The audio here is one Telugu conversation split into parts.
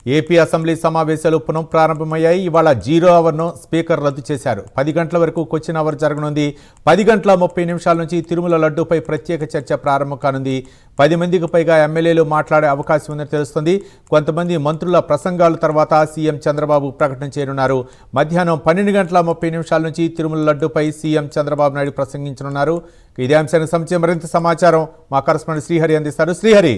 ఏపీ అసెంబ్లీ సమావేశాలు పునఃప్రారంభమయ్యాయి. ఇవాళ 0 అవర్ను స్పీకర్ రద్దు చేశారు. 10 గంటల వరకు క్వశ్చన్ అవర్ జరగనుంది. 10 గంటల 30 నిమిషాల నుంచి తిరుమల లడ్డూపై ప్రత్యేక చర్చ ప్రారంభం కానుంది. 10 మందికి పైగా ఎమ్మెల్యేలు మాట్లాడే అవకాశం ఉందని తెలుస్తోంది. కొంతమంది మంత్రుల ప్రసంగాల తర్వాత సీఎం చంద్రబాబు ప్రకటన చేయనున్నారు. మధ్యాహ్నం 12 గంటల 30 నిమిషాల నుంచి తిరుమల లడ్డూపై సీఎం చంద్రబాబు నాయుడు ప్రసంగించనున్నారు. ఇదే అంశానికి సంబంధించి మరింత సమాచారం మా కరెస్పాండెంట్ శ్రీహరి అందిస్తారు. శ్రీహరి,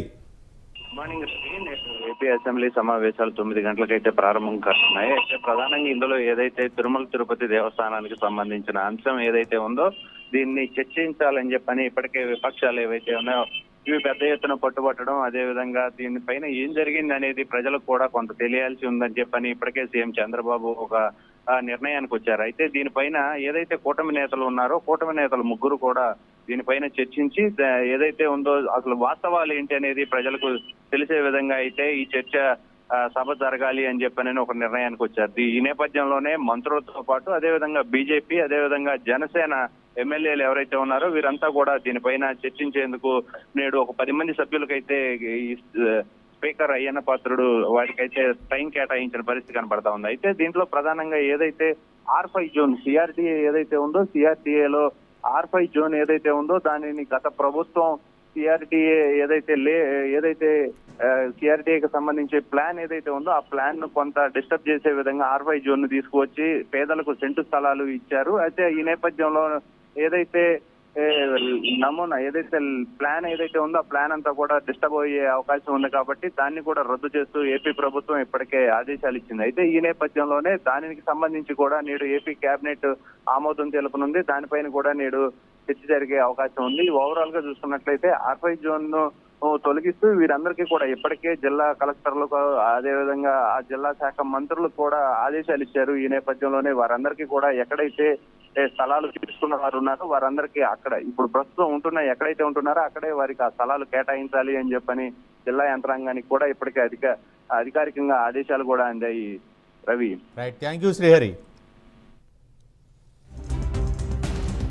ఏపీ అసెంబ్లీ సమావేశాలు 9 గంటలకైతే ప్రారంభం కానున్నాయి. అయితే ప్రధానంగా ఇందులో ఏదైతే తిరుమల తిరుపతి దేవస్థానానికి సంబంధించిన అంశం ఏదైతే ఉందో దీన్ని చర్చించాలని చెప్పని ఇప్పటికే విపక్షాలు ఏవైతే ఉన్నాయో ఇవి పెద్ద ఎత్తున పట్టుబట్టడం, అదేవిధంగా దీనిపైన ఏం జరిగింది అనేది ప్రజలకు కూడా కొంత తెలియాల్సి ఉందని చెప్పని ఇప్పటికే సీఎం చంద్రబాబు ఒక నిర్ణయానికి వచ్చారు. అయితే దీనిపైన ఏదైతే కూటమి నేతలు ఉన్నారో కూటమి నేతలు ముగ్గురు కూడా దీనిపైన చర్చించి ఏదైతే ఉందో అసలు వాస్తవాలు ఏంటి అనేది ప్రజలకు తెలిసే విధంగా అయితే ఈ చర్చ సభ జరగాలి అని చెప్పని ఒక నిర్ణయానికి వచ్చారు. ఈ నేపథ్యంలోనే మంత్రులతో పాటు అదేవిధంగా బీజేపీ, అదేవిధంగా జనసేన ఎమ్మెల్యేలు ఎవరైతే ఉన్నారో వీరంతా కూడా దీనిపైన చర్చించేందుకు నేడు ఒక 10 మంది సభ్యులకైతే స్పీకర్ అయ్యన్న పాత్రుడు వాటికైతే టైం కేటాయించిన పరిస్థితి కనపడతా ఉంది. అయితే దీంట్లో ప్రధానంగా ఏదైతే R5 జోన్ సిఆర్డీఏ ఏదైతే ఉందో సిఆర్డీఏలో R5 జోన్ ఏదైతే ఉందో దానిని గత ప్రభుత్వం సిఆర్డీఏ ఏదైతే సిఆర్డీఏకి సంబంధించి ప్లాన్ ఏదైతే ఉందో ఆ ప్లాన్ ను కొంత డిస్టర్బ్ చేసే విధంగా R5 జోన్ ను తీసుకువచ్చి పేదలకు సెంటు స్థలాలు ఇచ్చారు. అయితే ఈ నేపథ్యంలో ఏదైతే ప్లాన్ ఏదైతే ఉందో ఆ ప్లాన్ అంతా కూడా డిస్టర్బ్ అయ్యే అవకాశం ఉంది కాబట్టి దాన్ని కూడా రద్దు చేస్తూ ఏపీ ప్రభుత్వం ఇప్పటికే ఆదేశాలు ఇచ్చింది. అయితే ఈ నేపథ్యంలోనే దానికి సంబంధించి కూడా నేడు ఏపీ కేబినెట్ ఆమోదం తెలుపనుంది. దానిపైన కూడా నేడు చర్చ జరిగే అవకాశం ఉంది. ఓవరాల్ గా చూసుకున్నట్లయితే R5 జోన్ ను తొలగిస్తూ వీరందరికీ కూడా ఇప్పటికే జిల్లా కలెక్టర్లకు అదేవిధంగా ఆ జిల్లా శాఖ మంత్రులకు కూడా ఆదేశాలు ఇచ్చారు. ఈ నేపథ్యంలోనే వారందరికీ కూడా ఎక్కడైతే స్థలాలు తీసుకున్న వారు ఉన్నారో వారందరికీ అక్కడ ఇప్పుడు ప్రస్తుతం ఎక్కడైతే ఉంటున్నారో అక్కడే వారికి ఆ స్థలాలు కేటాయించాలి అని చెప్పని జిల్లా యంత్రాంగానికి కూడా ఇప్పటికే అధికారికంగా ఆదేశాలు కూడా అందాయి. Ravi, right, thank you Srihari.